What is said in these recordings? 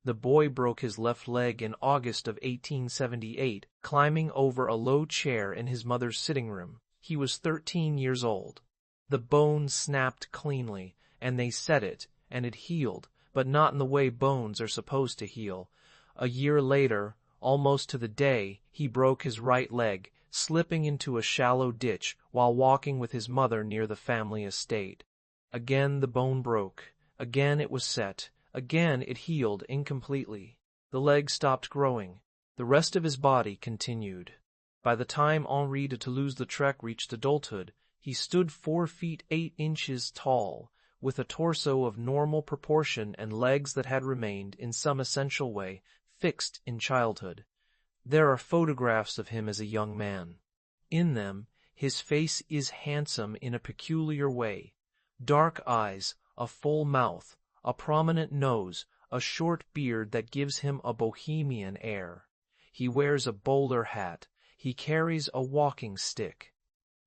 The boy broke his left leg in August of 1878, climbing over a low chair in his mother's sitting room. He was 13 years old. The bone snapped cleanly, and they set it, and it healed, but not in the way bones are supposed to heal. A year later, almost to the day, he broke his right leg, slipping into a shallow ditch while walking with his mother near the family estate. Again the bone broke. Again it was set. Again it healed incompletely. The leg stopped growing. The rest of his body continued. By the time Henri de Toulouse-Lautrec reached adulthood, he stood 4 feet 8 inches tall, with a torso of normal proportion and legs that had remained, in some essential way, fixed in childhood. There are photographs of him as a young man. In them, his face is handsome in a peculiar way. Dark eyes, a full mouth, a prominent nose, a short beard that gives him a bohemian air. He wears a bowler hat. He carries a walking stick.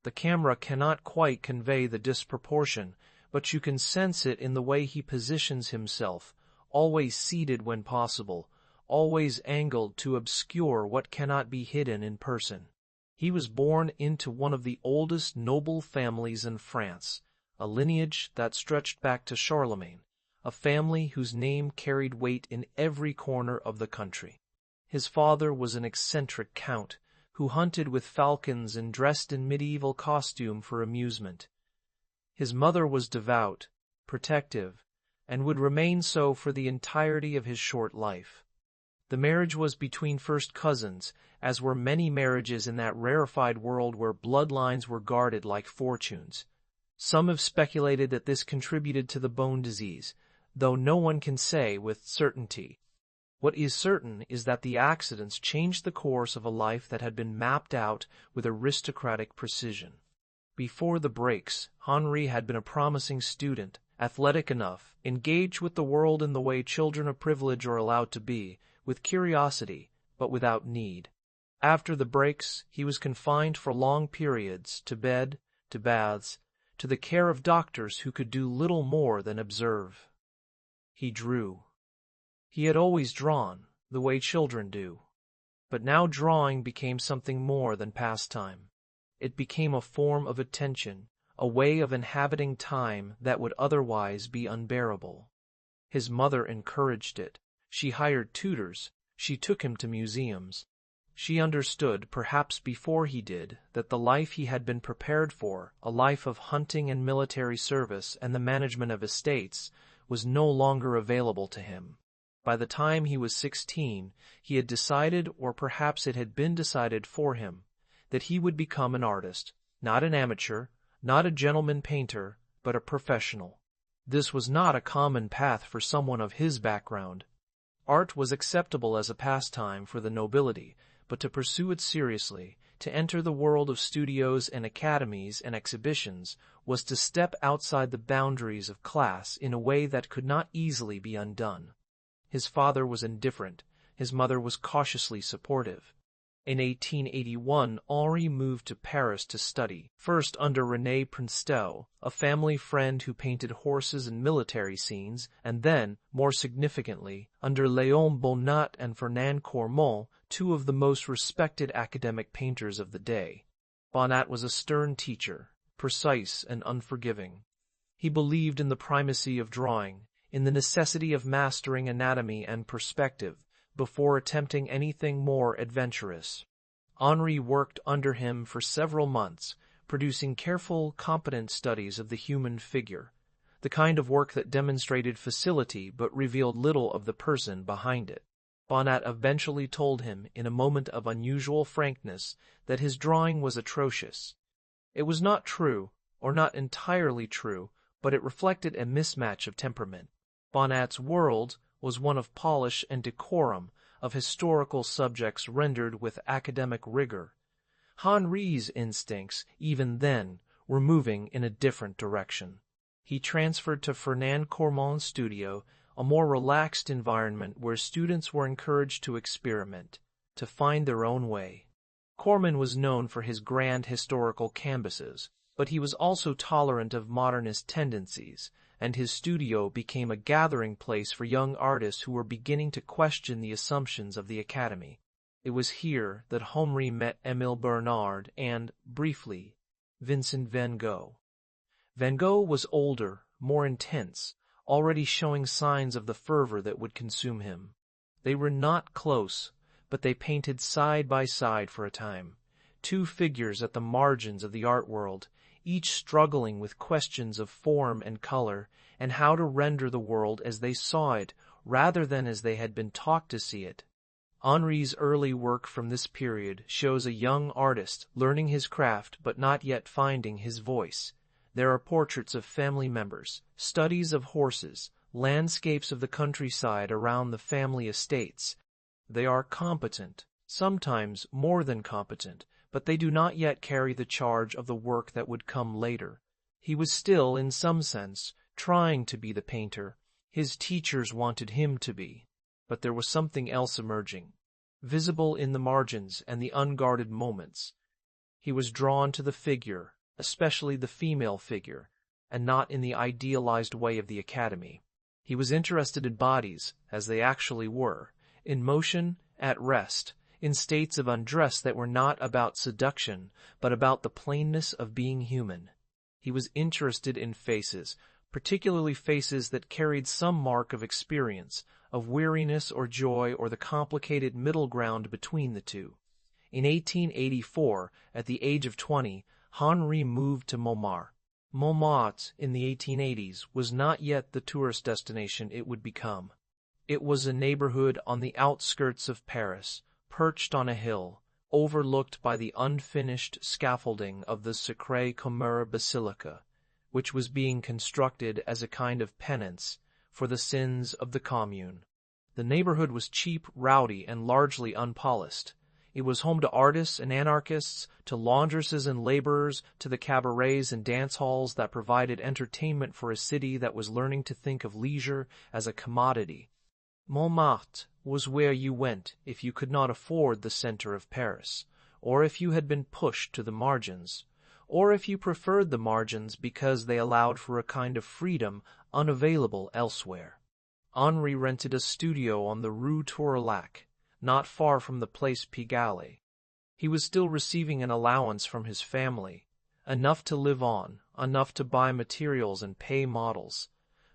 The camera cannot quite convey the disproportion, but you can sense it in the way he positions himself, always seated when possible, always angled to obscure what cannot be hidden in person. He was born into one of the oldest noble families in France, a lineage that stretched back to Charlemagne, a family whose name carried weight in every corner of the country. His father was an eccentric count, who hunted with falcons and dressed in medieval costume for amusement. His mother was devout, protective, and would remain so for the entirety of his short life. The marriage was between first cousins, as were many marriages in that rarefied world where bloodlines were guarded like fortunes. Some have speculated that this contributed to the bone disease, though no one can say with certainty. What is certain is that the accidents changed the course of a life that had been mapped out with aristocratic precision. Before the breaks, Henri had been a promising student, athletic enough, engaged with the world in the way children of privilege are allowed to be, with curiosity, but without need. After the breaks, he was confined for long periods to bed, to baths, to the care of doctors who could do little more than observe. He drew. He had always drawn, the way children do. But now drawing became something more than pastime. It became a form of attention, a way of inhabiting time that would otherwise be unbearable. His mother encouraged it. She hired tutors. She took him to museums. She understood, perhaps before he did, that the life he had been prepared for, a life of hunting and military service and the management of estates, was no longer available to him. By the time he was 16, he had decided, or perhaps it had been decided for him, that he would become an artist, not an amateur, not a gentleman painter, but a professional. This was not a common path for someone of his background. Art was acceptable as a pastime for the nobility, but to pursue it seriously, to enter the world of studios and academies and exhibitions, was to step outside the boundaries of class in a way that could not easily be undone. His father was indifferent. His mother was cautiously supportive. In 1881, Henri moved to Paris to study, first under René Princetel, a family friend who painted horses and military scenes, and then, more significantly, under Léon Bonnat and Fernand Cormon, two of the most respected academic painters of the day. Bonnat was a stern teacher, precise and unforgiving. He believed in the primacy of drawing, in the necessity of mastering anatomy and perspective, before attempting anything more adventurous. Henri worked under him for several months, producing careful, competent studies of the human figure, the kind of work that demonstrated facility but revealed little of the person behind it. Bonnat eventually told him, in a moment of unusual frankness, that his drawing was atrocious. It was not true, or not entirely true, but it reflected a mismatch of temperament. Bonnat's world was one of polish and decorum, of historical subjects rendered with academic rigor. Henri's instincts, even then, were moving in a different direction. He transferred to Fernand Cormon's studio, a more relaxed environment where students were encouraged to experiment, to find their own way. Cormon was known for his grand historical canvases. But he was also tolerant of modernist tendencies, and his studio became a gathering place for young artists who were beginning to question the assumptions of the Academy. It was here that Henri met Émile Bernard and, briefly, Vincent van Gogh. Van Gogh was older, more intense, already showing signs of the fervor that would consume him. They were not close, but they painted side by side for a time, two figures at the margins of the art world, each struggling with questions of form and color, and how to render the world as they saw it, rather than as they had been taught to see it. Henri's early work from this period shows a young artist learning his craft but not yet finding his voice. There are portraits of family members, studies of horses, landscapes of the countryside around the family estates. They are competent, sometimes more than competent, but they do not yet carry the charge of the work that would come later. He was still, in some sense, trying to be the painter his teachers wanted him to be. But there was something else emerging, visible in the margins and the unguarded moments. He was drawn to the figure, especially the female figure, and not in the idealized way of the Academy. He was interested in bodies, as they actually were, in motion, at rest, in states of undress that were not about seduction, but about the plainness of being human. He was interested in faces, particularly faces that carried some mark of experience, of weariness or joy or the complicated middle ground between the two. In 1884, at the age of 20, Henri moved to Montmartre. Montmartre, in the 1880s, was not yet the tourist destination it would become. It was a neighborhood on the outskirts of Paris, perched on a hill, overlooked by the unfinished scaffolding of the Sacré-Cœur Basilica, which was being constructed as a kind of penance for the sins of the Commune. The neighborhood was cheap, rowdy, and largely unpolished. It was home to artists and anarchists, to laundresses and laborers, to the cabarets and dance halls that provided entertainment for a city that was learning to think of leisure as a commodity. Montmartre was where you went if you could not afford the center of Paris, or if you had been pushed to the margins, or if you preferred the margins because they allowed for a kind of freedom unavailable elsewhere. Henri rented a studio on the Rue Tourlaque, not far from the Place Pigalle. He was still receiving an allowance from his family, enough to live on, enough to buy materials and pay models,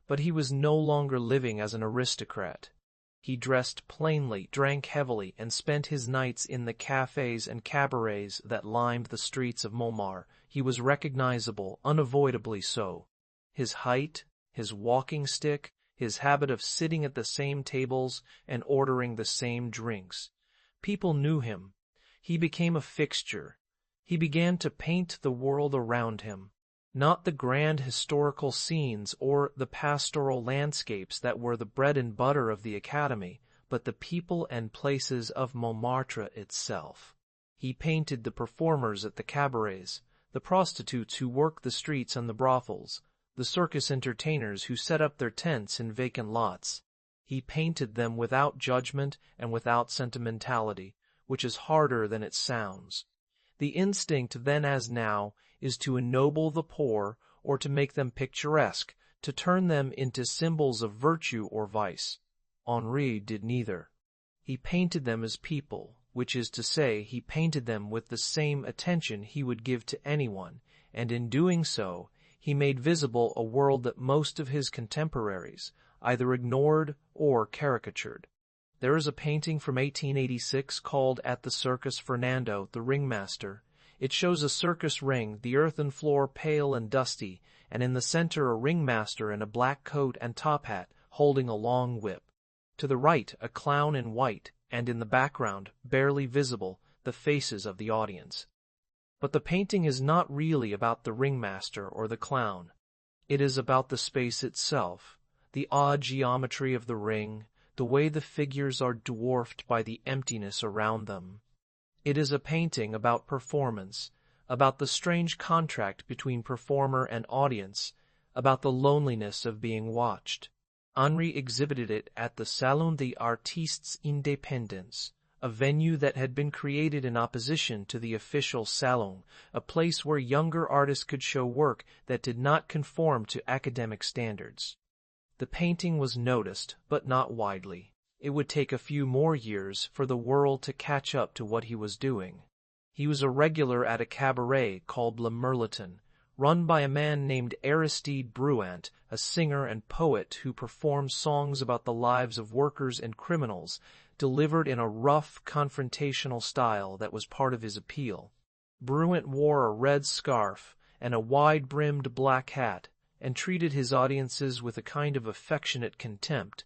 but he was no longer living as an aristocrat. He dressed plainly, drank heavily, and spent his nights in the cafes and cabarets that lined the streets of Montmartre. He was recognizable, unavoidably so. His height, his walking stick, his habit of sitting at the same tables and ordering the same drinks. People knew him. He became a fixture. He began to paint the world around him, not the grand historical scenes or the pastoral landscapes that were the bread and butter of the Academy, but the people and places of Montmartre itself. He painted the performers at the cabarets, the prostitutes who worked the streets and the brothels, the circus entertainers who set up their tents in vacant lots. He painted them without judgment and without sentimentality, which is harder than it sounds. The instinct then as now is to ennoble the poor or to make them picturesque, to turn them into symbols of virtue or vice. Henri did neither. He painted them as people, which is to say, he painted them with the same attention he would give to anyone, and in doing so, he made visible a world that most of his contemporaries either ignored or caricatured. There is a painting from 1886 called At the Circus Fernando, the Ringmaster. It shows a circus ring, the earthen floor pale and dusty, and in the center a ringmaster in a black coat and top hat holding a long whip. To the right a clown in white, and in the background, barely visible, the faces of the audience. But the painting is not really about the ringmaster or the clown. It is about the space itself, the odd geometry of the ring, the way the figures are dwarfed by the emptiness around them. It is a painting about performance, about the strange contract between performer and audience, about the loneliness of being watched. Henri exhibited it at the Salon des Artistes Indépendants, a venue that had been created in opposition to the official salon, a place where younger artists could show work that did not conform to academic standards. The painting was noticed, but not widely. It would take a few more years for the world to catch up to what he was doing. He was a regular at a cabaret called Le Merleton, run by a man named Aristide Bruant, a singer and poet who performed songs about the lives of workers and criminals, delivered in a rough, confrontational style that was part of his appeal. Bruant wore a red scarf and a wide-brimmed black hat, and treated his audiences with a kind of affectionate contempt,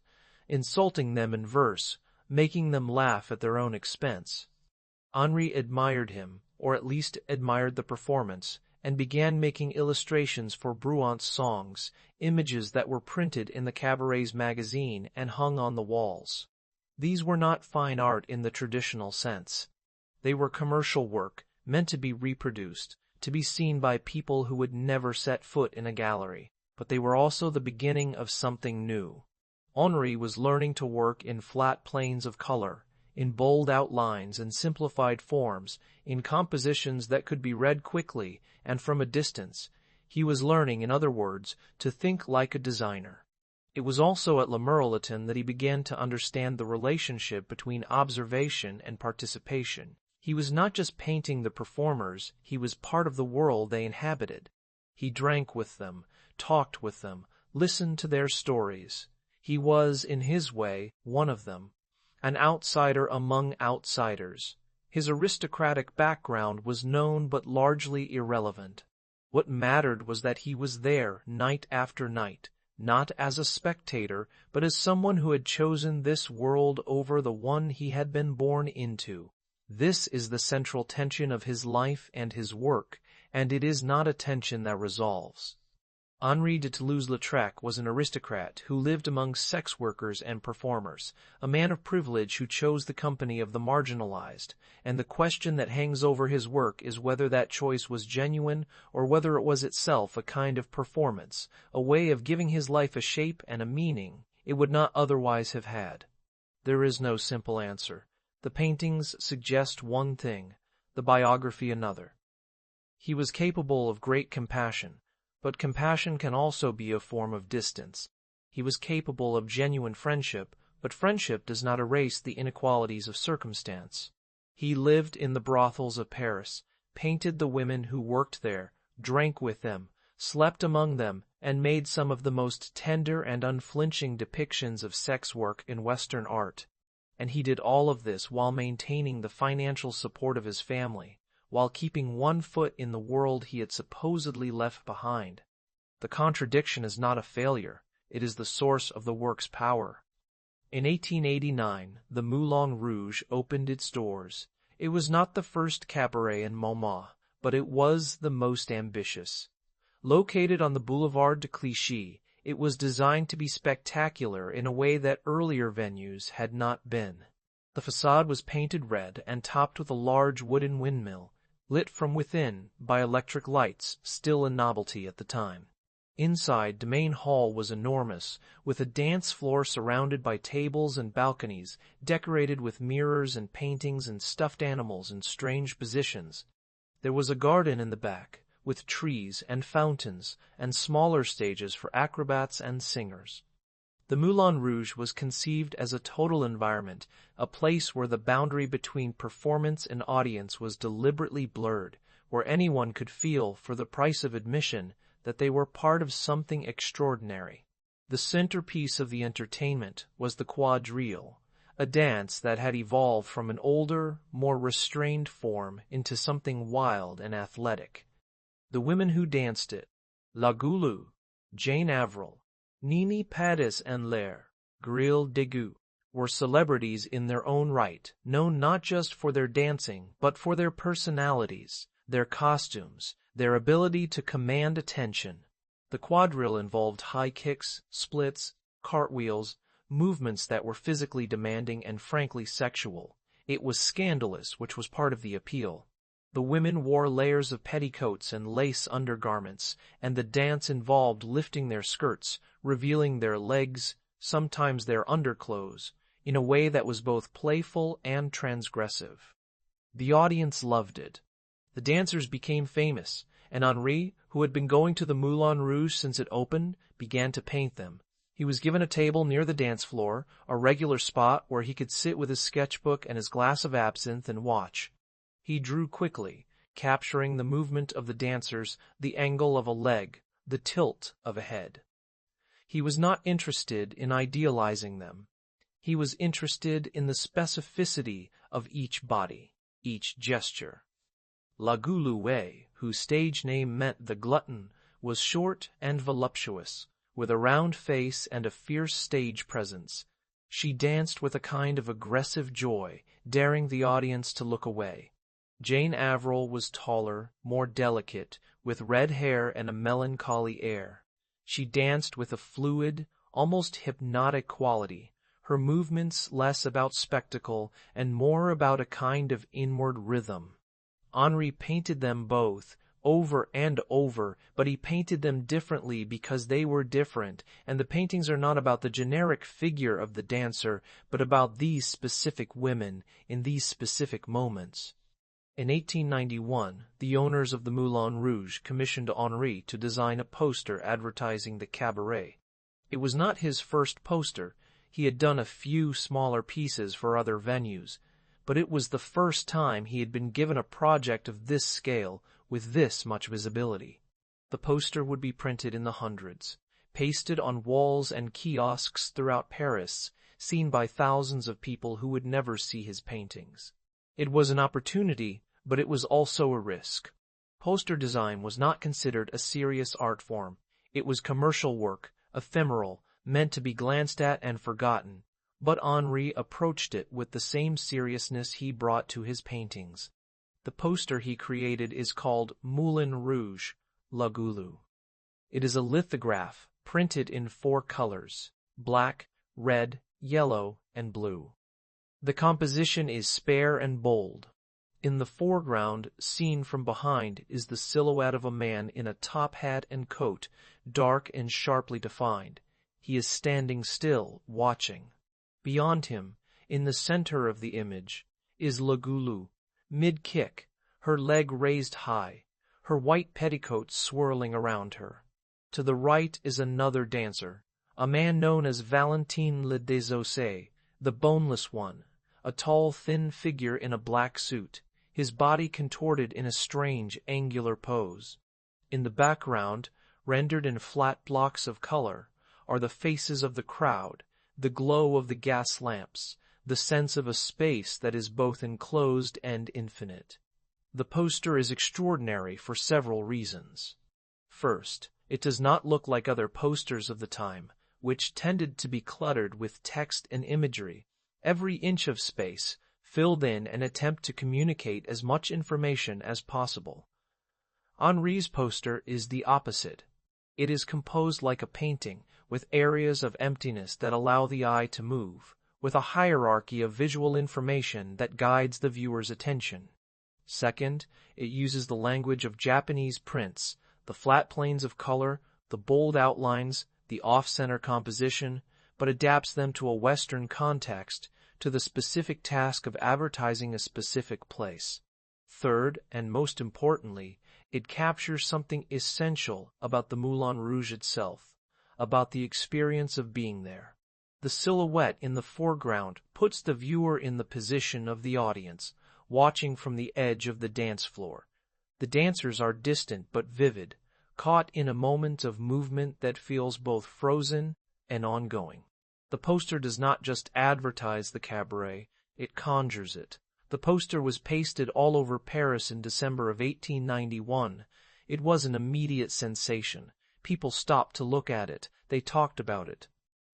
insulting them in verse, making them laugh at their own expense. Henri admired him, or at least admired the performance, and began making illustrations for Bruant's songs, images that were printed in the cabaret's magazine and hung on the walls. These were not fine art in the traditional sense. They were commercial work, meant to be reproduced, to be seen by people who would never set foot in a gallery, but they were also the beginning of something new. Henri was learning to work in flat planes of color, in bold outlines and simplified forms, in compositions that could be read quickly and from a distance. He was learning, in other words, to think like a designer. It was also at Le Merleton that he began to understand the relationship between observation and participation. He was not just painting the performers, he was part of the world they inhabited. He drank with them, talked with them, listened to their stories. He was, in his way, one of them, an outsider among outsiders. His aristocratic background was known but largely irrelevant. What mattered was that he was there night after night, not as a spectator, but as someone who had chosen this world over the one he had been born into. This is the central tension of his life and his work, and it is not a tension that resolves. Henri de Toulouse-Lautrec was an aristocrat who lived among sex workers and performers, a man of privilege who chose the company of the marginalized, and the question that hangs over his work is whether that choice was genuine or whether it was itself a kind of performance, a way of giving his life a shape and a meaning it would not otherwise have had. There is no simple answer. The paintings suggest one thing, the biography another. He was capable of great compassion, but compassion can also be a form of distance. He was capable of genuine friendship, but friendship does not erase the inequalities of circumstance. He lived in the brothels of Paris, painted the women who worked there, drank with them, slept among them, and made some of the most tender and unflinching depictions of sex work in Western art. And he did all of this while maintaining the financial support of his family, while keeping one foot in the world he had supposedly left behind. The contradiction is not a failure, it is the source of the work's power. In 1889, the Moulin Rouge opened its doors. It was not the first cabaret in Montmartre, but it was the most ambitious. Located on the Boulevard de Clichy, it was designed to be spectacular in a way that earlier venues had not been. The facade was painted red and topped with a large wooden windmill, lit from within by electric lights, still a novelty at the time. Inside, the main hall was enormous, with a dance floor surrounded by tables and balconies, decorated with mirrors and paintings and stuffed animals in strange positions. There was a garden in the back, with trees and fountains, and smaller stages for acrobats and singers. The Moulin Rouge was conceived as a total environment, a place where the boundary between performance and audience was deliberately blurred, where anyone could feel, for the price of admission, that they were part of something extraordinary. The centerpiece of the entertainment was the quadrille, a dance that had evolved from an older, more restrained form into something wild and athletic. The women who danced it, La Goulou, Jane Avril, Nini Padis and Lair, Grille Dégout, were celebrities in their own right, known not just for their dancing, but for their personalities, their costumes, their ability to command attention. The quadrille involved high kicks, splits, cartwheels, movements that were physically demanding and frankly sexual. It was scandalous, which was part of the appeal. The women wore layers of petticoats and lace undergarments, and the dance involved lifting their skirts, revealing their legs, sometimes their underclothes. in a way that was both playful and transgressive. The audience loved it. The dancers became famous, and Henri, who had been going to the Moulin Rouge since it opened, began to paint them. He was given a table near the dance floor, a regular spot where he could sit with his sketchbook and his glass of absinthe and watch. He drew quickly, capturing the movement of the dancers, the angle of a leg, the tilt of a head. He was not interested in idealizing them. He was interested in the specificity of each body, each gesture. La Goulouet, whose stage name meant the glutton, was short and voluptuous, with a round face and a fierce stage presence. She danced with a kind of aggressive joy, daring the audience to look away. Jane Avril was taller, more delicate, with red hair and a melancholy air. She danced with a fluid, almost hypnotic quality, her movements less about spectacle and more about a kind of inward rhythm. Henri painted them both, over and over, but he painted them differently because they were different, and the paintings are not about the generic figure of the dancer, but about these specific women, in these specific moments. In 1891, the owners of the Moulin Rouge commissioned Henri to design a poster advertising the cabaret. It was not his first poster. He had done a few smaller pieces for other venues, but it was the first time he had been given a project of this scale with this much visibility. The poster would be printed in the hundreds, pasted on walls and kiosks throughout Paris, seen by thousands of people who would never see his paintings. It was an opportunity, but it was also a risk. Poster design was not considered a serious art form. It was commercial work, ephemeral, meant to be glanced at and forgotten. But Henri approached it with the same seriousness he brought to his paintings. The poster he created is called Moulin Rouge, La Goulou. It is a lithograph printed in 4 colors: black, red, yellow, and blue. The composition is spare and bold. In the foreground, seen from behind, is the silhouette of a man in a top hat and coat, dark and sharply defined. He is standing still, watching. Beyond him, in the center of the image, is La Goulou, mid-kick, her leg raised high, her white petticoats swirling around her. To the right is another dancer, a man known as Valentin le Désossé, the boneless one, a tall, thin figure in a black suit, his body contorted in a strange, angular pose. In the background, rendered in flat blocks of color, are the faces of the crowd, the glow of the gas lamps, the sense of a space that is both enclosed and infinite. The poster is extraordinary for several reasons. First, it does not look like other posters of the time, which tended to be cluttered with text and imagery. Every inch of space filled in an attempt to communicate as much information as possible. Henri's poster is the opposite. It is composed like a painting, with areas of emptiness that allow the eye to move, with a hierarchy of visual information that guides the viewer's attention. Second, it uses the language of Japanese prints, the flat planes of color, the bold outlines, the off-center composition, but adapts them to a Western context, to the specific task of advertising a specific place. Third, and most importantly, it captures something essential about the Moulin Rouge itself, about the experience of being there. The silhouette in the foreground puts the viewer in the position of the audience, watching from the edge of the dance floor. The dancers are distant but vivid, caught in a moment of movement that feels both frozen and ongoing. The poster does not just advertise the cabaret, it conjures it. The poster was pasted all over Paris in December of 1891. It was an immediate sensation. People stopped to look at it. They talked about it.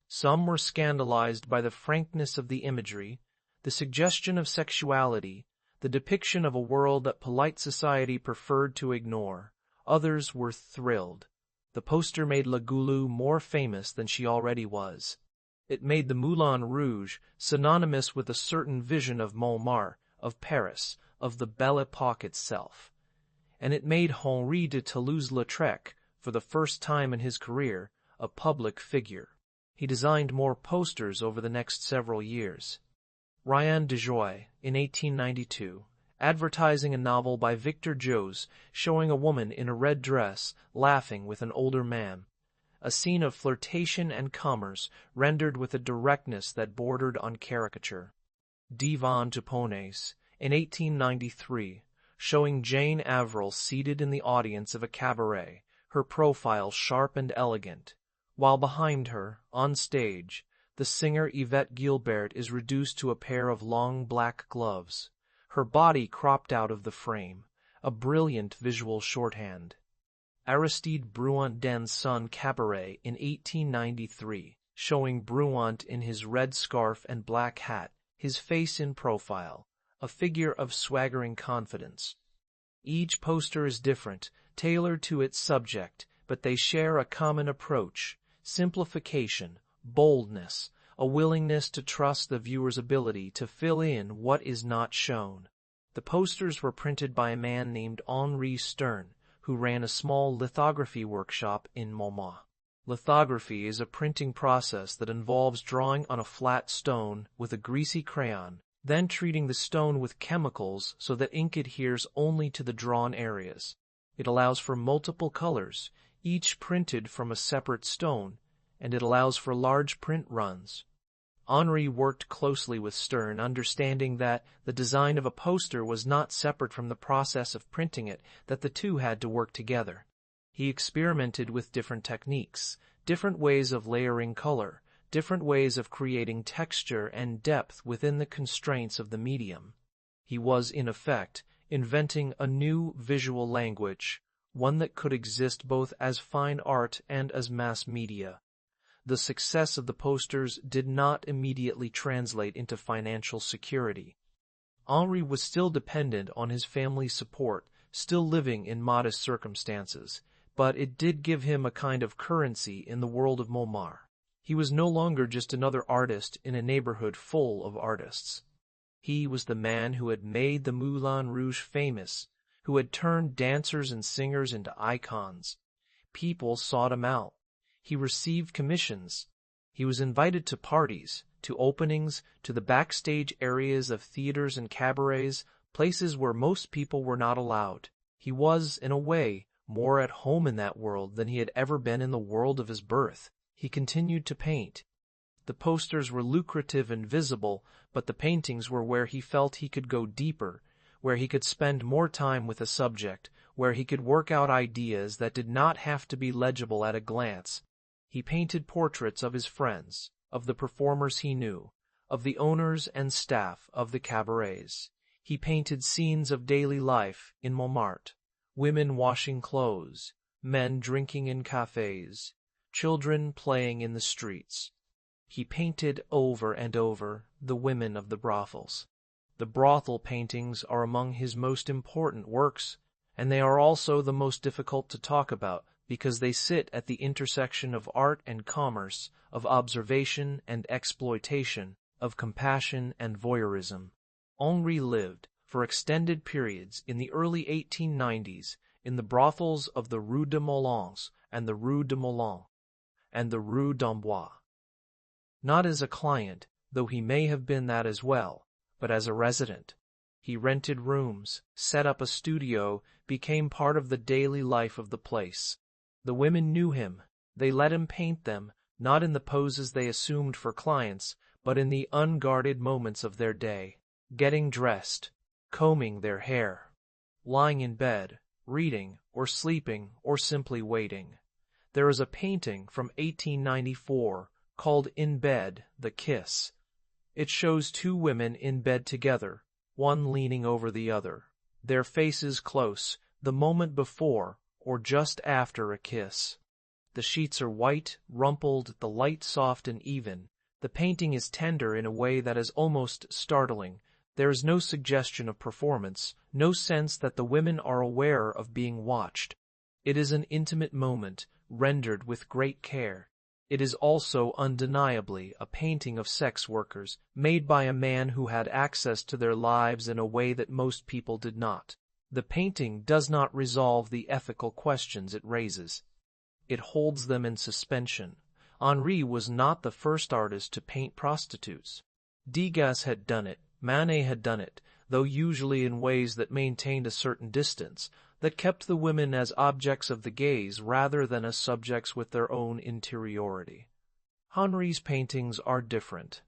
Some were scandalized by the frankness of the imagery, the suggestion of sexuality, the depiction of a world that polite society preferred to ignore. Others were thrilled. The poster made La Goulou more famous than she already was. It made the Moulin Rouge synonymous with a certain vision of Montmartre, of Paris, of the Belle Époque itself. And it made Henri de Toulouse-Lautrec, for the first time in his career, a public figure. He designed more posters over the next several years. Ryan de Joy, in 1892, advertising a novel by Victor Joes showing a woman in a red dress laughing with an older man, a scene of flirtation and commerce rendered with a directness that bordered on caricature. Devant Duponis, in 1893, showing Jane Avril seated in the audience of a cabaret, her profile sharp and elegant, while behind her, on stage, the singer Yvette Gilbert is reduced to a pair of long black gloves, her body cropped out of the frame, a brilliant visual shorthand. Aristide Bruant-Den's Son Cabaret in 1893, showing Bruant in his red scarf and black hat, his face in profile, a figure of swaggering confidence. Each poster is different, tailored to its subject, but they share a common approach: simplification, boldness, a willingness to trust the viewer's ability to fill in what is not shown. The posters were printed by a man named Henri Stern, who ran a small lithography workshop in Montmartre. Lithography is a printing process that involves drawing on a flat stone with a greasy crayon, then treating the stone with chemicals so that ink adheres only to the drawn areas. It allows for multiple colors, each printed from a separate stone, and it allows for large print runs. Henri worked closely with Stern, understanding that the design of a poster was not separate from the process of printing it, that the two had to work together. He experimented with different techniques, different ways of layering color, different ways of creating texture and depth within the constraints of the medium. He was, in effect, inventing a new visual language, one that could exist both as fine art and as mass media. The success of the posters did not immediately translate into financial security. Henri was still dependent on his family's support, still living in modest circumstances, but it did give him a kind of currency in the world of Montmartre. He was no longer just another artist in a neighborhood full of artists. He was the man who had made the Moulin Rouge famous, who had turned dancers and singers into icons. People sought him out. He received commissions. He was invited to parties, to openings, to the backstage areas of theaters and cabarets, places where most people were not allowed. He was, in a way, more at home in that world than he had ever been in the world of his birth. He continued to paint. The posters were lucrative and visible, but the paintings were where he felt he could go deeper, where he could spend more time with a subject, where he could work out ideas that did not have to be legible at a glance. He painted portraits of his friends, of the performers he knew, of the owners and staff of the cabarets. He painted scenes of daily life in Montmartre, women washing clothes, men drinking in cafes, children playing in the streets. He painted over and over the women of the brothels. The brothel paintings are among his most important works, and they are also the most difficult to talk about because they sit at the intersection of art and commerce, of observation and exploitation, of compassion and voyeurism. Henri lived, for extended periods in the early 1890s, in the brothels of the Rue de Moulins and the Rue de Moulins, and the Rue d'Amboise. Not as a client, though he may have been that as well, but as a resident. He rented rooms, set up a studio, became part of the daily life of the place. The women knew him. They let him paint them, not in the poses they assumed for clients, but in the unguarded moments of their day, getting dressed, combing their hair, lying in bed, reading, or sleeping, or simply waiting. There is a painting from 1894 called In Bed, the Kiss. It shows two women in bed together, one leaning over the other, their faces close, the moment before or just after a kiss. The sheets are white, rumpled, the light soft and even. The painting is tender in a way that is almost startling. There is no suggestion of performance, no sense that the women are aware of being watched. It is an intimate moment, rendered with great care. It is also undeniably a painting of sex workers, made by a man who had access to their lives in a way that most people did not. The painting does not resolve the ethical questions it raises. It holds them in suspension, Henri was not the first artist to paint prostitutes. Degas had done it, Manet had done it, though usually in ways that maintained a certain distance, that kept the women as objects of the gaze rather than as subjects with their own interiority. Henri's paintings are different.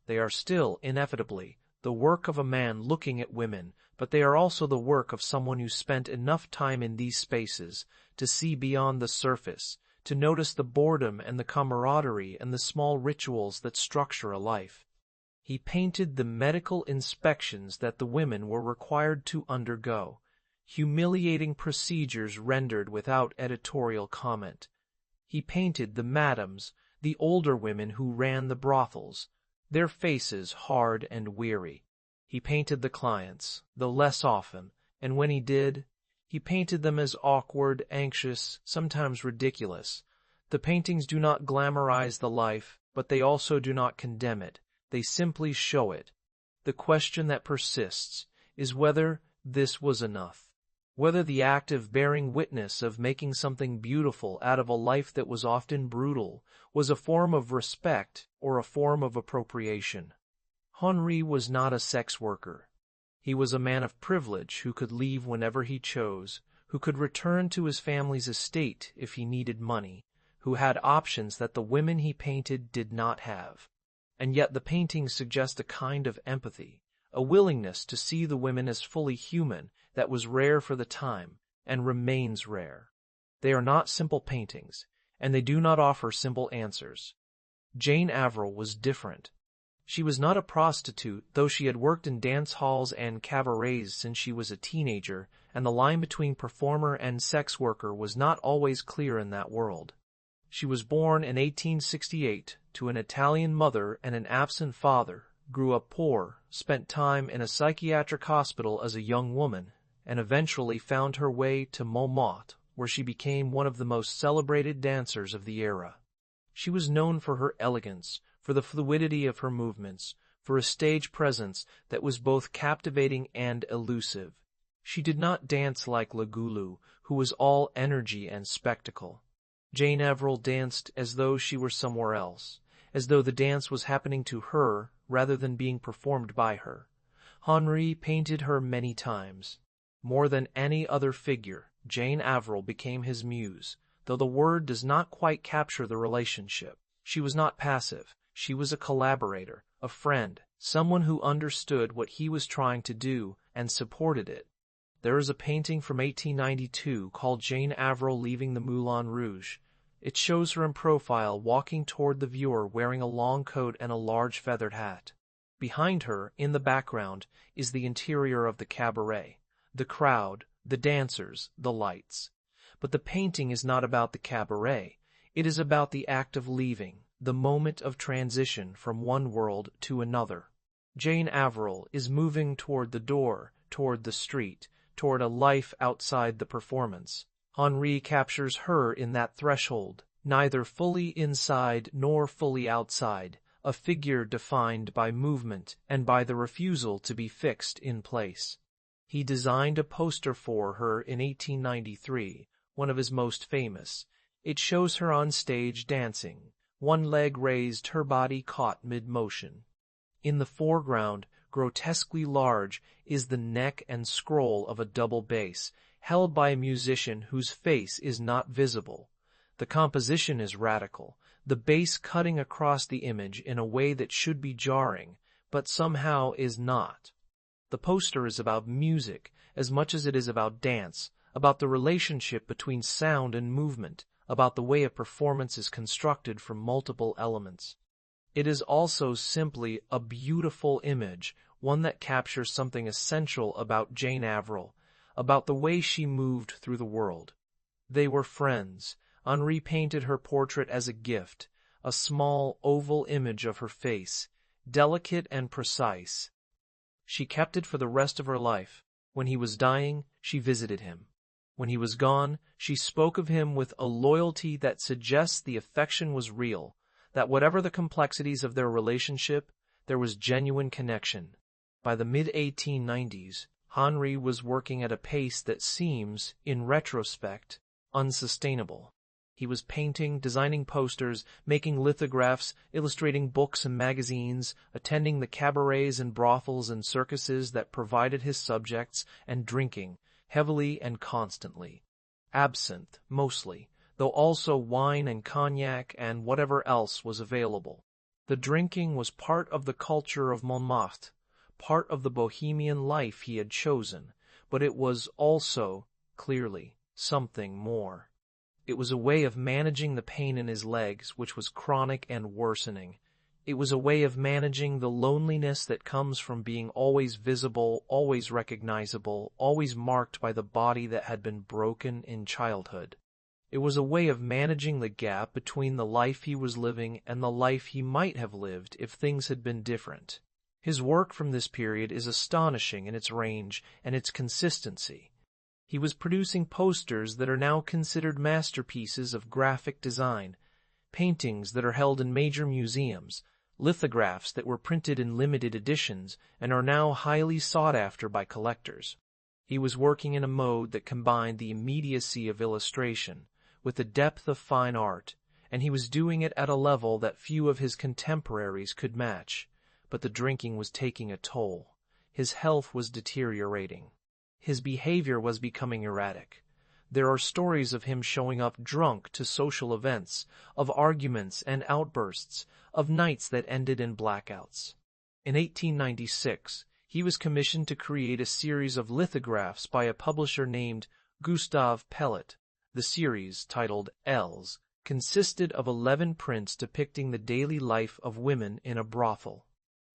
They are still, inevitably, the work of a man looking at women, but they are also the work of someone who spent enough time in these spaces to see beyond the surface, to notice the boredom and the camaraderie and the small rituals that structure a life. He painted the medical inspections that the women were required to undergo, humiliating procedures rendered without editorial comment. He painted the madams, the older women who ran the brothels, their faces hard and weary. He painted the clients, though less often, and when he did, he painted them as awkward, anxious, sometimes ridiculous. The paintings do not glamorize the life, but they also do not condemn it. They simply show it. The question that persists is whether this was enough, whether the act of bearing witness of making something beautiful out of a life that was often brutal was a form of respect or a form of appropriation. Henri was not a sex worker. He was a man of privilege who could leave whenever he chose, who could return to his family's estate if he needed money, who had options that the women he painted did not have. And yet the paintings suggest a kind of empathy, a willingness to see the women as fully human that was rare for the time and remains rare. They are not simple paintings, and they do not offer simple answers. Jane Avril was different. She was not a prostitute, though she had worked in dance halls and cabarets since she was a teenager, and the line between performer and sex worker was not always clear in that world. She was born in 1868 to an Italian mother and an absent father, grew up poor, spent time in a psychiatric hospital as a young woman, and eventually found her way to Montmartre, where she became one of the most celebrated dancers of the era. She was known for her elegance, for the fluidity of her movements, for a stage presence that was both captivating and elusive. She did not dance like Le Goulou, who was all energy and spectacle. Jane Avril danced as though she were somewhere else, as though the dance was happening to her rather than being performed by her. Henri painted her many times. More than any other figure, Jane Avril became his muse, though the word does not quite capture the relationship. She was not passive. She was a collaborator, a friend, someone who understood what he was trying to do and supported it. There is a painting from 1892 called Jane Avril Leaving the Moulin Rouge. It shows her in profile walking toward the viewer wearing a long coat and a large feathered hat. Behind her, in the background, is the interior of the cabaret, the crowd, the dancers, the lights. But the painting is not about the cabaret. It is about the act of leaving, the moment of transition from one world to another. Jane Avril is moving toward the door, toward the street, toward a life outside the performance. Henri captures her in that threshold, neither fully inside nor fully outside, a figure defined by movement and by the refusal to be fixed in place. He designed a poster for her in 1893, one of his most famous. It shows her on stage dancing, one leg raised, her body caught mid-motion. In the foreground, grotesquely large, is the neck and scroll of a double bass, held by a musician whose face is not visible. The composition is radical, the bass cutting across the image in a way that should be jarring, but somehow is not. The poster is about music as much as it is about dance, about the relationship between sound and movement, about the way a performance is constructed from multiple elements. It is also simply a beautiful image, one that captures something essential about Jane Avril, about the way she moved through the world. They were friends. Henri painted her portrait as a gift, a small, oval image of her face, delicate and precise. She kept it for the rest of her life. When he was dying, she visited him. When he was gone, she spoke of him with a loyalty that suggests the affection was real, that whatever the complexities of their relationship, there was genuine connection. By the mid-1890s, Henri was working at a pace that seems, in retrospect, unsustainable. He was painting, designing posters, making lithographs, illustrating books and magazines, attending the cabarets and brothels and circuses that provided his subjects, and drinking, heavily and constantly. Absinthe, mostly, though also wine and cognac and whatever else was available. The drinking was part of the culture of Montmartre, part of the bohemian life he had chosen, but it was also, clearly, something more. It was a way of managing the pain in his legs, which was chronic and worsening. It was a way of managing the loneliness that comes from being always visible, always recognizable, always marked by the body that had been broken in childhood. It was a way of managing the gap between the life he was living and the life he might have lived if things had been different. His work from this period is astonishing in its range and its consistency. He was producing posters that are now considered masterpieces of graphic design, paintings that are held in major museums, lithographs that were printed in limited editions and are now highly sought after by collectors. He was working in a mode that combined the immediacy of illustration with the depth of fine art, and he was doing it at a level that few of his contemporaries could match. But the drinking was taking a toll. His health was deteriorating. His behavior was becoming erratic. There are stories of him showing up drunk to social events, of arguments and outbursts, of nights that ended in blackouts. In 1896, he was commissioned to create a series of lithographs by a publisher named Gustave Pellet. The series, titled Els, consisted of 11 prints depicting the daily life of women in a brothel.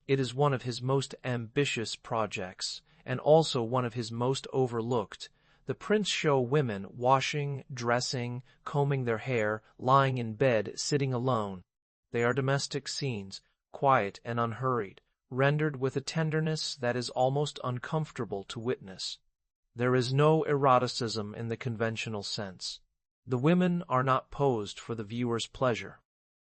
It is one of his most ambitious projects, and also one of his most overlooked. The prints show women washing, dressing, combing their hair, lying in bed, sitting alone. They are domestic scenes, quiet and unhurried, rendered with a tenderness that is almost uncomfortable to witness. There is no eroticism in the conventional sense. The women are not posed for the viewer's pleasure.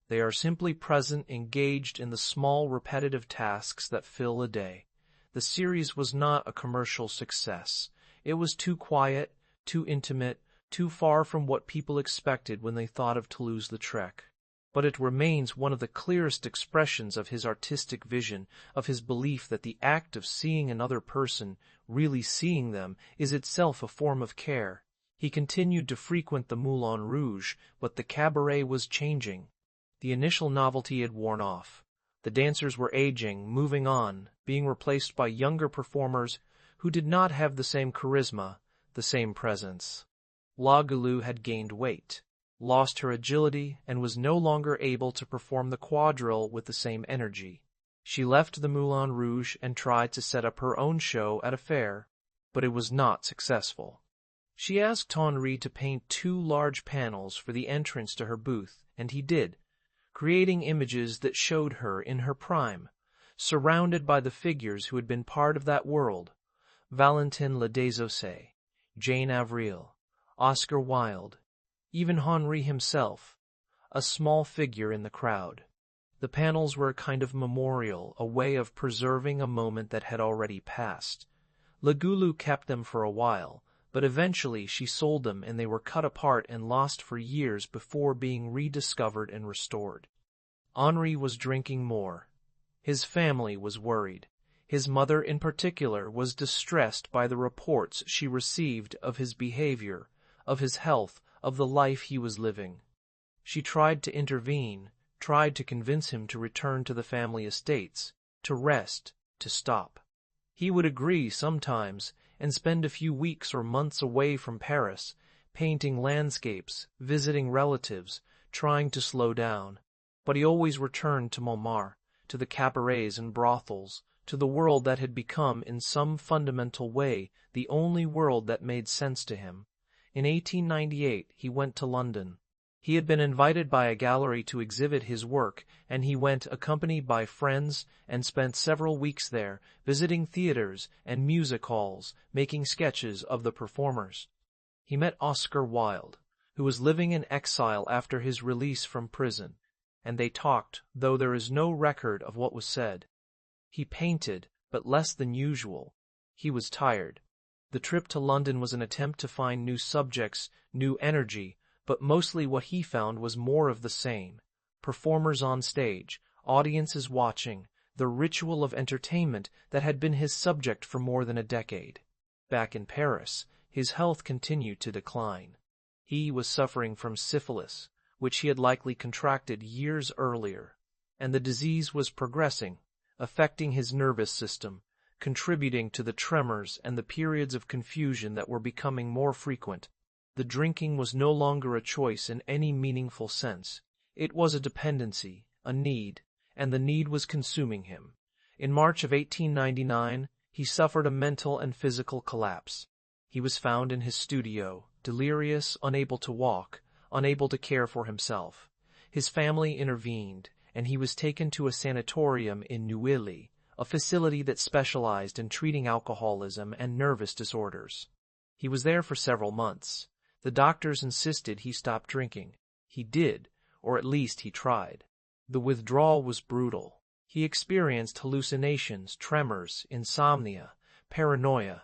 They are simply present, engaged in the small repetitive tasks that fill a day. The series was not a commercial success. It was too quiet, too intimate, too far from what people expected when they thought of Toulouse-Lautrec. But it remains one of the clearest expressions of his artistic vision, of his belief that the act of seeing another person, really seeing them, is itself a form of care. He continued to frequent the Moulin Rouge, but the cabaret was changing. The initial novelty had worn off. The dancers were aging, moving on, being replaced by younger performers who did not have the same charisma, the same presence. La Goulou had gained weight, lost her agility, and was no longer able to perform the quadrille with the same energy. She left the Moulin Rouge and tried to set up her own show at a fair, but it was not successful. She asked Henri to paint 2 large panels for the entrance to her booth, and he did, creating images that showed her in her prime, surrounded by the figures who had been part of that world: Valentin Le Desaussais, Jane Avril, Oscar Wilde, even Henri himself, a small figure in the crowd. The panels were a kind of memorial, a way of preserving a moment that had already passed. La Goulou kept them for a while, but eventually she sold them, and they were cut apart and lost for years before being rediscovered and restored. Henri was drinking more. His family was worried. His mother in particular was distressed by the reports she received of his behavior, of his health, of the life he was living. She tried to intervene, tried to convince him to return to the family estates, to rest, to stop. He would agree sometimes, and spend a few weeks or months away from Paris, painting landscapes, visiting relatives, trying to slow down. But he always returned to Montmartre, to the cabarets and brothels, to the world that had become, in some fundamental way, the only world that made sense to him. In 1898 he went to London. He had been invited by a gallery to exhibit his work, and he went accompanied by friends and spent several weeks there, visiting theaters and music halls, making sketches of the performers. He met Oscar Wilde, who was living in exile after his release from prison, and they talked, though there is no record of what was said. He painted, but less than usual. He was tired. The trip to London was an attempt to find new subjects, new energy, but mostly what he found was more of the same. Performers on stage, audiences watching, the ritual of entertainment that had been his subject for more than a decade. Back in Paris, his health continued to decline. He was suffering from syphilis, which he had likely contracted years earlier, and the disease was progressing, affecting his nervous system, contributing to the tremors and the periods of confusion that were becoming more frequent. The drinking was no longer a choice in any meaningful sense. It was a dependency, a need, and the need was consuming him. In March of 1899, he suffered a mental and physical collapse. He was found in his studio, delirious, unable to walk, unable to care for himself. His family intervened, and he was taken to a sanatorium in Neuilly, a facility that specialized in treating alcoholism and nervous disorders. He was there for several months. The doctors insisted he stop drinking. He did, or at least he tried. The withdrawal was brutal. He experienced hallucinations, tremors, insomnia, paranoia.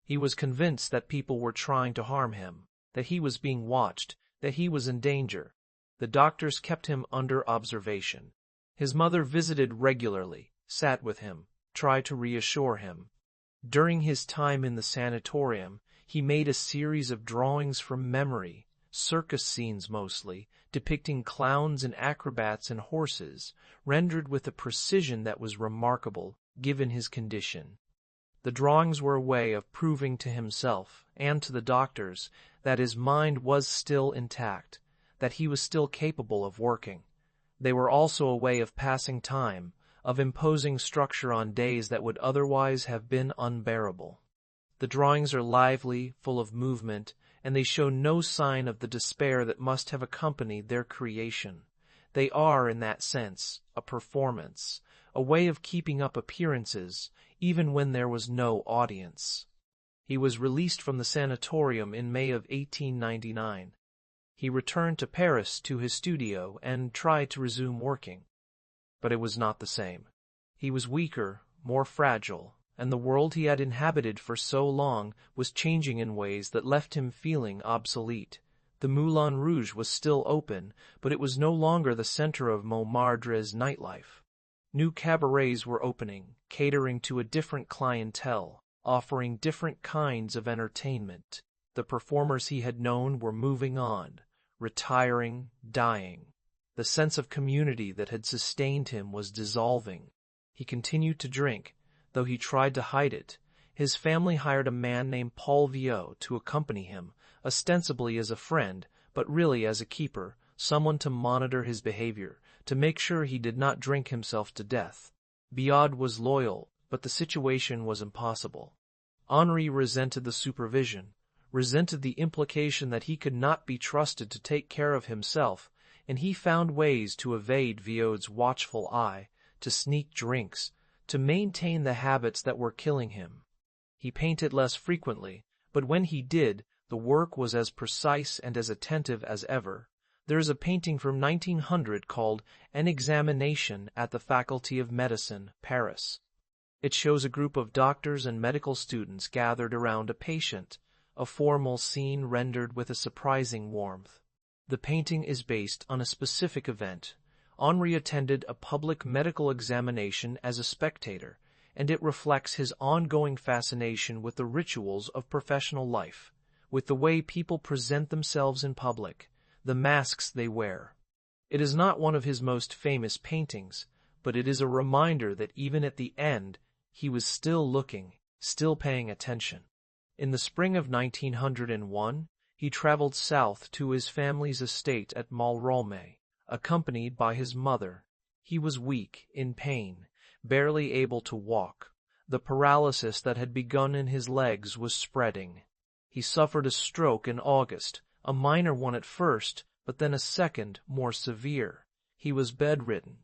He was convinced that people were trying to harm him, that he was being watched, that he was in danger. The doctors kept him under observation. His mother visited regularly, sat with him, tried to reassure him. During his time in the sanatorium, he made a series of drawings from memory, circus scenes mostly, depicting clowns and acrobats and horses, rendered with a precision that was remarkable, given his condition. The drawings were a way of proving to himself, and to the doctors, that his mind was still intact, that he was still capable of working. They were also a way of passing time, of imposing structure on days that would otherwise have been unbearable. The drawings are lively, full of movement, and they show no sign of the despair that must have accompanied their creation. They are, in that sense, a performance, a way of keeping up appearances, even when there was no audience. He was released from the sanatorium in May of 1899. He returned to Paris to his studio and tried to resume working. But it was not the same. He was weaker, more fragile, and the world he had inhabited for so long was changing in ways that left him feeling obsolete. The Moulin Rouge was still open, but it was no longer the center of Montmartre's nightlife. New cabarets were opening, catering to a different clientele, offering different kinds of entertainment. The performers he had known were moving on, retiring, dying. The sense of community that had sustained him was dissolving. He continued to drink, though he tried to hide it. His family hired a man named Paul Viot to accompany him, ostensibly as a friend, but really as a keeper, someone to monitor his behavior, to make sure he did not drink himself to death. Viot was loyal, but the situation was impossible. Henri resented the supervision, resented the implication that he could not be trusted to take care of himself, and he found ways to evade Viot's watchful eye, to sneak drinks, to maintain the habits that were killing him. He painted less frequently, but when he did, the work was as precise and as attentive as ever. There is a painting from 1900 called An Examination at the Faculty of Medicine, Paris. It shows a group of doctors and medical students gathered around a patient, a formal scene rendered with a surprising warmth. The painting is based on a specific event. Henri attended a public medical examination as a spectator, and it reflects his ongoing fascination with the rituals of professional life, with the way people present themselves in public, the masks they wear. It is not one of his most famous paintings, but it is a reminder that even at the end, he was still looking, still paying attention. In the spring of 1901, he traveled south to his family's estate at Malrome, accompanied by his mother. He was weak, in pain, barely able to walk. The paralysis that had begun in his legs was spreading. He suffered a stroke in August, a minor one at first, but then a second, more severe. He was bedridden.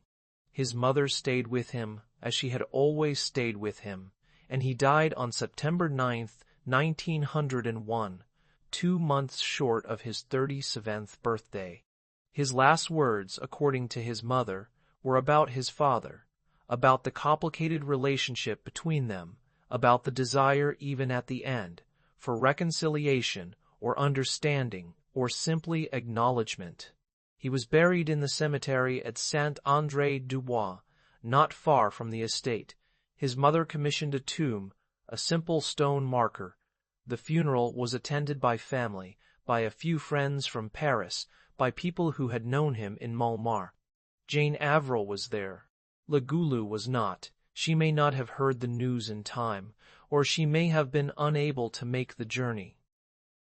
His mother stayed with him, as she had always stayed with him, and he died on September 9th, 1901, 2 months short of his 37th birthday. His last words, according to his mother, were about his father, about the complicated relationship between them, about the desire even at the end, for reconciliation or understanding or simply acknowledgement. He was buried in the cemetery at Saint-André-du-Bois, not far from the estate. His mother commissioned a tomb, a simple stone marker. The funeral was attended by family, by a few friends from Paris, by people who had known him in Montmartre. Jane Avril was there. Le Goulou was not. She may not have heard the news in time, or she may have been unable to make the journey.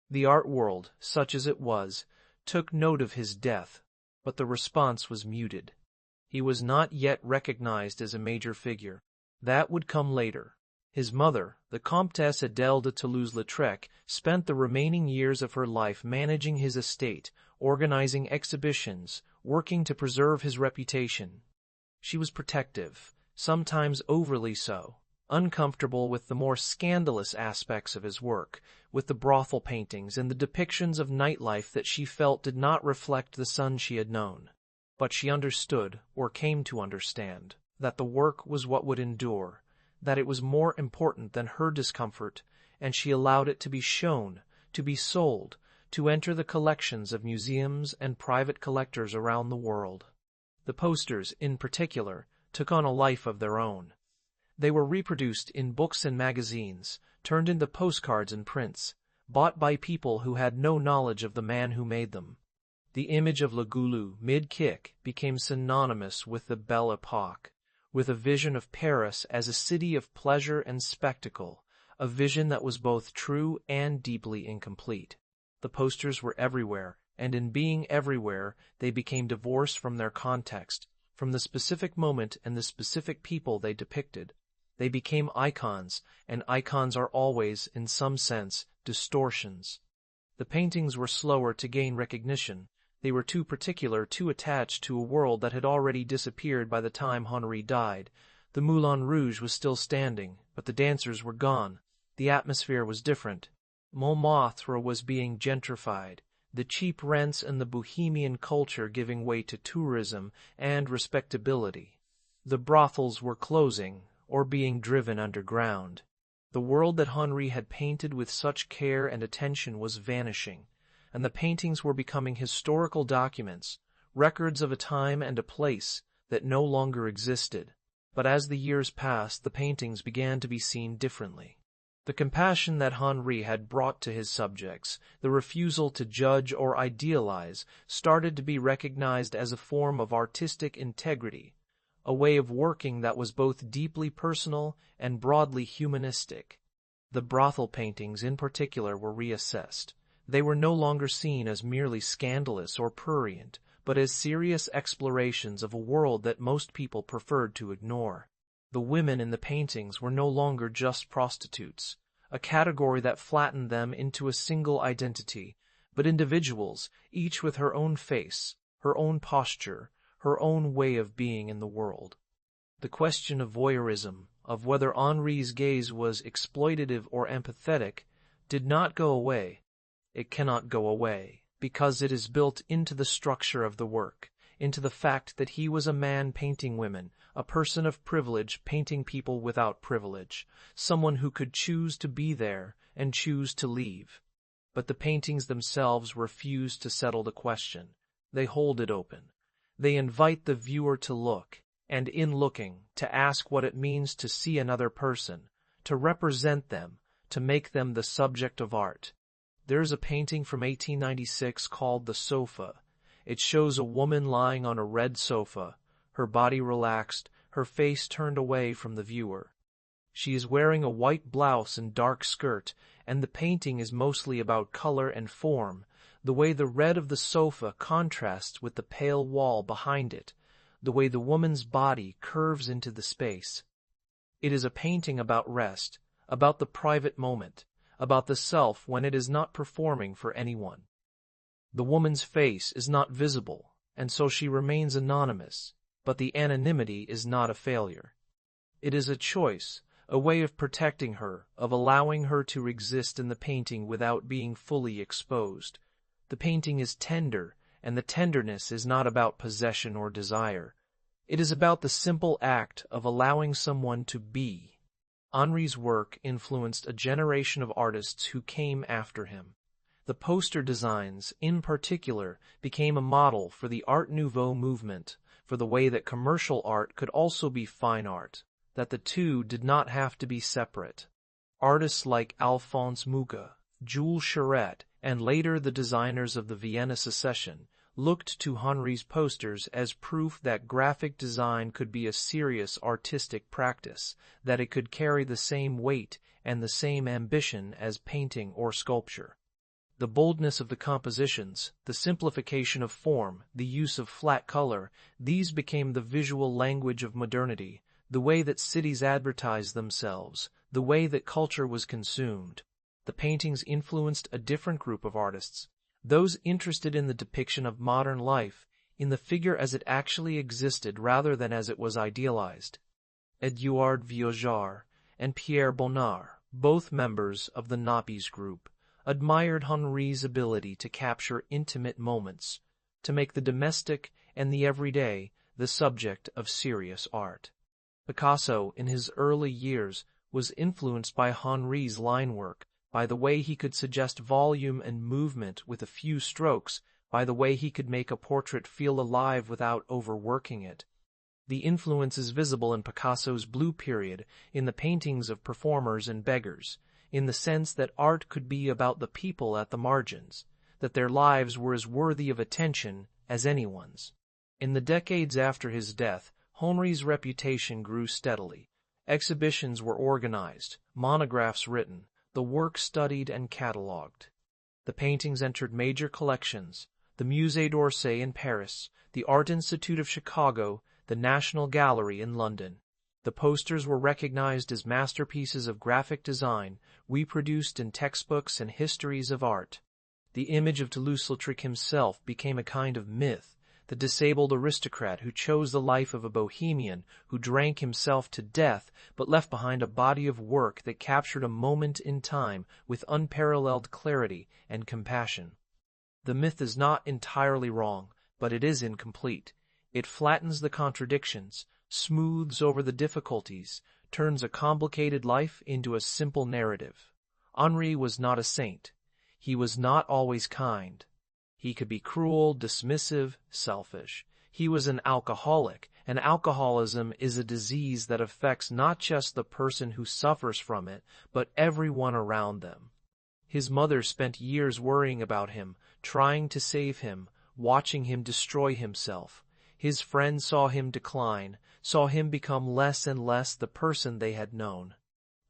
The art world, such as it was, took note of his death, but the response was muted. He was not yet recognized as a major figure. That would come later. His mother, the Comtesse Adèle de Toulouse-Lautrec, spent the remaining years of her life managing his estate, organizing exhibitions, working to preserve his reputation. She was protective, sometimes overly so, uncomfortable with the more scandalous aspects of his work, with the brothel paintings and the depictions of nightlife that she felt did not reflect the son she had known. But she understood, or came to understand, that the work was what would endure, that it was more important than her discomfort, and she allowed it to be shown, to be sold, to enter the collections of museums and private collectors around the world. The posters, in particular, took on a life of their own. They were reproduced in books and magazines, turned into postcards and prints, bought by people who had no knowledge of the man who made them. The image of Le Goulou, mid-kick, became synonymous with the Belle Époque, with a vision of Paris as a city of pleasure and spectacle, a vision that was both true and deeply incomplete. The posters were everywhere, and in being everywhere, they became divorced from their context, from the specific moment and the specific people they depicted. They became icons, and icons are always, in some sense, distortions. The paintings were slower to gain recognition. They were too particular, too attached to a world that had already disappeared by the time Henri died. The Moulin Rouge was still standing, but the dancers were gone. The atmosphere was different. Montmartre was being gentrified, the cheap rents and the bohemian culture giving way to tourism and respectability. The brothels were closing, or being driven underground. The world that Henri had painted with such care and attention was vanishing, and the paintings were becoming historical documents, records of a time and a place that no longer existed. But as the years passed, the paintings began to be seen differently. The compassion that Henri had brought to his subjects, the refusal to judge or idealize, started to be recognized as a form of artistic integrity, a way of working that was both deeply personal and broadly humanistic. The brothel paintings in particular were reassessed. They were no longer seen as merely scandalous or prurient, but as serious explorations of a world that most people preferred to ignore. The women in the paintings were no longer just prostitutes, a category that flattened them into a single identity, but individuals, each with her own face, her own posture, her own way of being in the world. The question of voyeurism, of whether Henri's gaze was exploitative or empathetic, did not go away. It cannot go away, because it is built into the structure of the work, into the fact that he was a man painting women, a person of privilege painting people without privilege, someone who could choose to be there and choose to leave. But the paintings themselves refuse to settle the question. They hold it open. They invite the viewer to look, and in looking, to ask what it means to see another person, to represent them, to make them the subject of art. There's a painting from 1896 called The Sofa. It shows a woman lying on a red sofa, her body relaxed, her face turned away from the viewer. She is wearing a white blouse and dark skirt, and the painting is mostly about color and form, the way the red of the sofa contrasts with the pale wall behind it, the way the woman's body curves into the space. It is a painting about rest, about the private moment, about the self when it is not performing for anyone. The woman's face is not visible, and so she remains anonymous, but the anonymity is not a failure. It is a choice, a way of protecting her, of allowing her to exist in the painting without being fully exposed. The painting is tender, and the tenderness is not about possession or desire. It is about the simple act of allowing someone to be. Henri's work influenced a generation of artists who came after him. The poster designs, in particular, became a model for the Art Nouveau movement, for the way that commercial art could also be fine art, that the two did not have to be separate. Artists like Alphonse Mucha, Jules Charette, and later the designers of the Vienna Secession looked to Henri's posters as proof that graphic design could be a serious artistic practice, that it could carry the same weight and the same ambition as painting or sculpture. The boldness of the compositions, the simplification of form, the use of flat color, these became the visual language of modernity, the way that cities advertised themselves, the way that culture was consumed. The paintings influenced a different group of artists, those interested in the depiction of modern life, in the figure as it actually existed rather than as it was idealized. Édouard Viognier and Pierre Bonnard, both members of the Nappies group, admired Henri's ability to capture intimate moments, to make the domestic and the everyday the subject of serious art. Picasso, in his early years, was influenced by Henri's line work, by the way he could suggest volume and movement with a few strokes, by the way he could make a portrait feel alive without overworking it. The influence is visible in Picasso's Blue Period, in the paintings of performers and beggars, in the sense that art could be about the people at the margins, that their lives were as worthy of attention as anyone's. In the decades after his death, Henri's reputation grew steadily. Exhibitions were organized, monographs written, the work studied and catalogued. The paintings entered major collections, the Musée d'Orsay in Paris, the Art Institute of Chicago, the National Gallery in London. The posters were recognized as masterpieces of graphic design, reproduced in textbooks and histories of art. The image of Toulouse-Lautrec himself became a kind of myth, the disabled aristocrat who chose the life of a bohemian, who drank himself to death, but left behind a body of work that captured a moment in time with unparalleled clarity and compassion. The myth is not entirely wrong, but it is incomplete. It flattens the contradictions, smooths over the difficulties, turns a complicated life into a simple narrative. Henri was not a saint. He was not always kind. He could be cruel, dismissive, selfish. He was an alcoholic, and alcoholism is a disease that affects not just the person who suffers from it, but everyone around them. His mother spent years worrying about him, trying to save him, watching him destroy himself. His friends saw him decline, saw him become less and less the person they had known.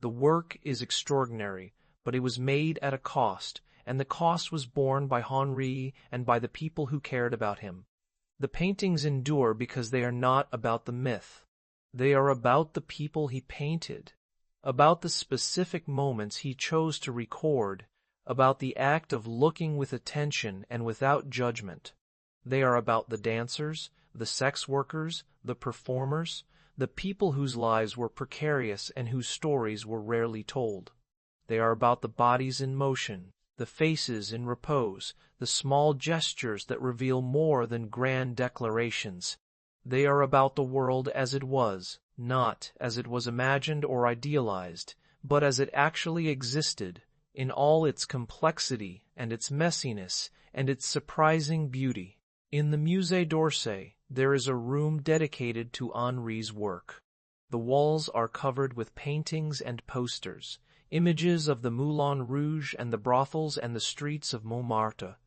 The work is extraordinary, but it was made at a cost, and the cost was borne by Henri and by the people who cared about him. The paintings endure because they are not about the myth. They are about the people he painted, about the specific moments he chose to record, about the act of looking with attention and without judgment. They are about the dancers, the sex workers, the performers, the people whose lives were precarious and whose stories were rarely told. They are about the bodies in motion, the faces in repose, the small gestures that reveal more than grand declarations. They are about the world as it was, not as it was imagined or idealized, but as it actually existed, in all its complexity and its messiness and its surprising beauty. In the Musée d'Orsay, there is a room dedicated to Henri's work. The walls are covered with paintings and posters, images of the Moulin Rouge and the brothels and the streets of Montmartre.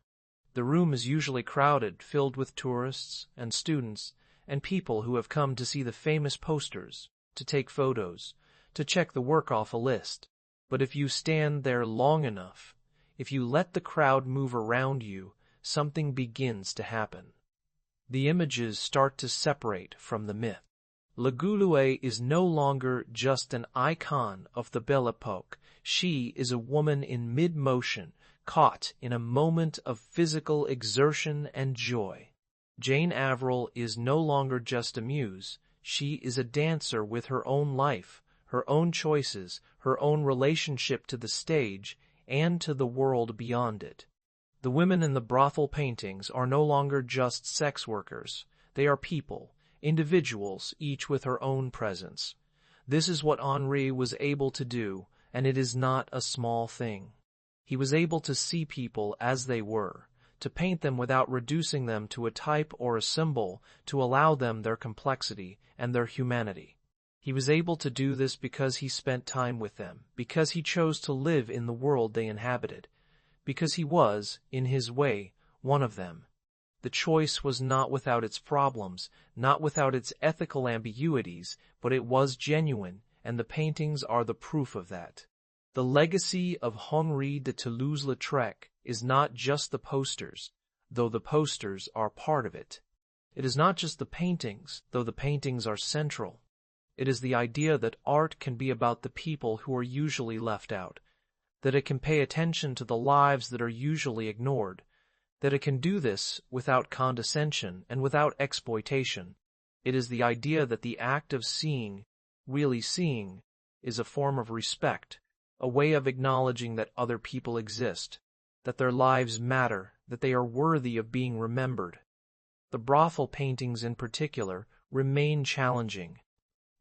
The room is usually crowded, filled with tourists and students and people who have come to see the famous posters, to take photos, to check the work off a list. But if you stand there long enough, if you let the crowd move around you, something begins to happen. The images start to separate from the myth. Le Goulouet is no longer just an icon of the Belle Époque. She is a woman in mid-motion, caught in a moment of physical exertion and joy. Jane Avril is no longer just a muse. She is a dancer with her own life, her own choices, her own relationship to the stage and to the world beyond it. The women in the brothel paintings are no longer just sex workers. They are people, individuals, each with her own presence. This is what Henri was able to do, and it is not a small thing. He was able to see people as they were, to paint them without reducing them to a type or a symbol, to allow them their complexity and their humanity. He was able to do this because he spent time with them, because he chose to live in the world they inhabited, because he was, in his way, one of them. The choice was not without its problems, not without its ethical ambiguities, but it was genuine, and the paintings are the proof of that. The legacy of Henri de Toulouse-Lautrec is not just the posters, though the posters are part of it. It is not just the paintings, though the paintings are central. It is the idea that art can be about the people who are usually left out, that it can pay attention to the lives that are usually ignored, that it can do this without condescension and without exploitation. It is the idea that the act of seeing, really seeing, is a form of respect, a way of acknowledging that other people exist, that their lives matter, that they are worthy of being remembered. The brothel paintings in particular remain challenging.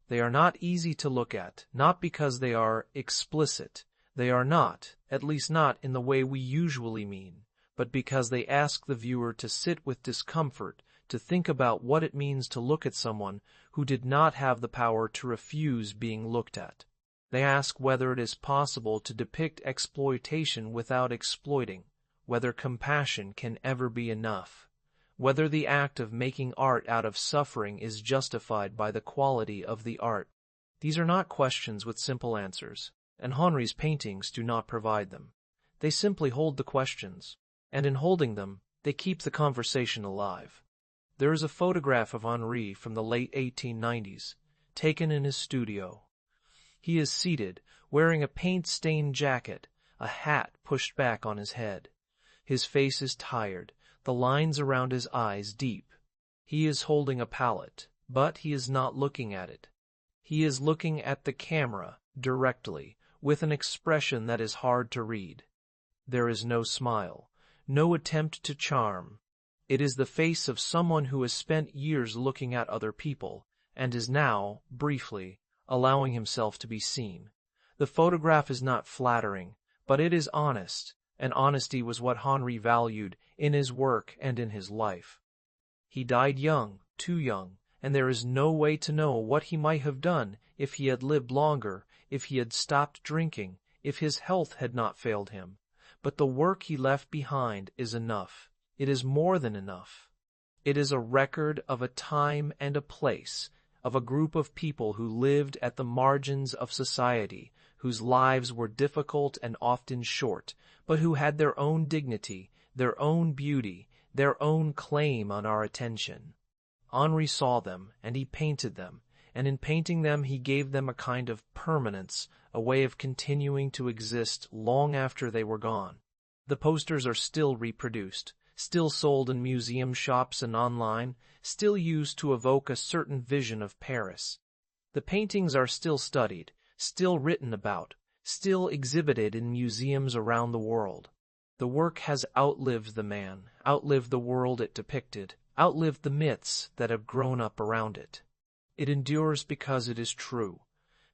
They are not easy to look at, not because they are explicit. They are not, at least not in the way we usually mean, but because they ask the viewer to sit with discomfort, to think about what it means to look at someone who did not have the power to refuse being looked at. They ask whether it is possible to depict exploitation without exploiting, whether compassion can ever be enough, whether the act of making art out of suffering is justified by the quality of the art. These are not questions with simple answers, and Henri's paintings do not provide them. They simply hold the questions, and in holding them, they keep the conversation alive. There is a photograph of Henri from the late 1890s, taken in his studio. He is seated, wearing a paint-stained jacket, a hat pushed back on his head. His face is tired, the lines around his eyes deep. He is holding a palette, but he is not looking at it. He is looking at the camera, directly, with an expression that is hard to read. There is no smile, no attempt to charm. It is the face of someone who has spent years looking at other people, and is now, briefly, allowing himself to be seen. The photograph is not flattering, but it is honest, and honesty was what Henri valued in his work and in his life. He died young, too young, and there is no way to know what he might have done if he had lived longer, if he had stopped drinking, if his health had not failed him. But the work he left behind is enough. It is more than enough. It is a record of a time and a place, of a group of people who lived at the margins of society, whose lives were difficult and often short, but who had their own dignity, their own beauty, their own claim on our attention. Henri saw them, and he painted them, and in painting them he gave them a kind of permanence, a way of continuing to exist long after they were gone. The posters are still reproduced, still sold in museum shops and online, still used to evoke a certain vision of Paris. The paintings are still studied, still written about, still exhibited in museums around the world. The work has outlived the man, outlived the world it depicted, outlived the myths that have grown up around it. It endures because it is true,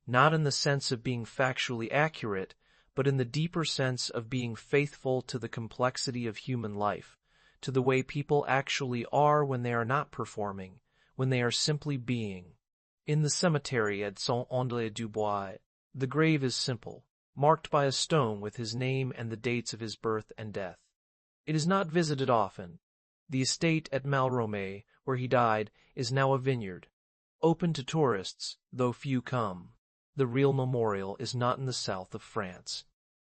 not in the sense of being factually accurate, but in the deeper sense of being faithful to the complexity of human life, to the way people actually are when they are not performing, when they are simply being. In the cemetery at Saint-André-du-Bois, the grave is simple, marked by a stone with his name and the dates of his birth and death. It is not visited often. The estate at Malrome, where he died, is now a vineyard, open to tourists, though few come. The real memorial is not in the south of France.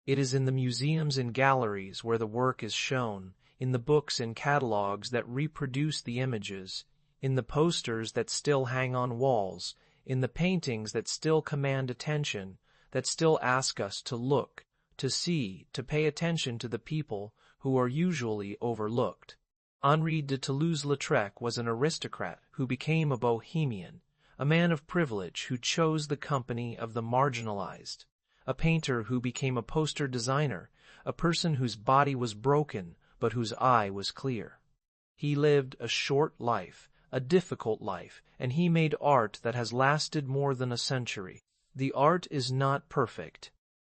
It is in the museums and galleries where the work is shown, in the books and catalogues that reproduce the images, in the posters that still hang on walls, in the paintings that still command attention, that still ask us to look, to see, to pay attention to the people who are usually overlooked. Henri de Toulouse-Lautrec was an aristocrat who became a bohemian, a man of privilege who chose the company of the marginalized, a painter who became a poster designer, a person whose body was broken but whose eye was clear. He lived a short life, a difficult life, and he made art that has lasted more than a century. The art is not perfect.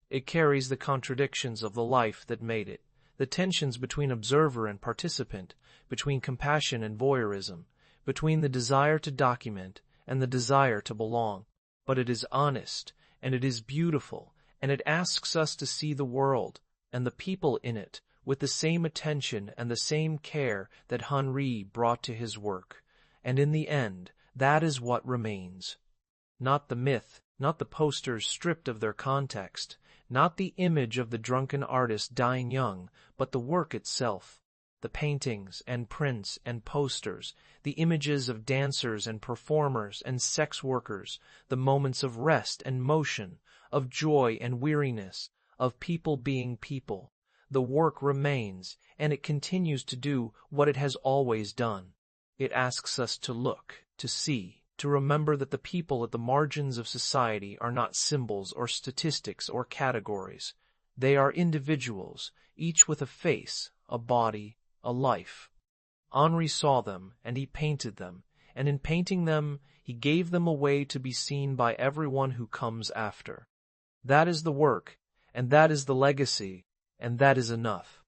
It carries the contradictions of the life that made it, the tensions between observer and participant, between compassion and voyeurism, between the desire to document and the desire to belong. But it is honest, and it is beautiful, and it asks us to see the world and the people in it with the same attention and the same care that Henri brought to his work. And in the end, that is what remains. Not the myth, not the posters stripped of their context, not the image of the drunken artist dying young, but the work itself. The paintings and prints and posters, the images of dancers and performers and sex workers, the moments of rest and motion, of joy and weariness, of people being people. The work remains, and it continues to do what it has always done. It asks us to look, to see, to remember that the people at the margins of society are not symbols or statistics or categories. They are individuals, each with a face, a body, a life. Henri saw them, and he painted them, and in painting them, he gave them a way to be seen by everyone who comes after. That is the work, and that is the legacy, and that is enough.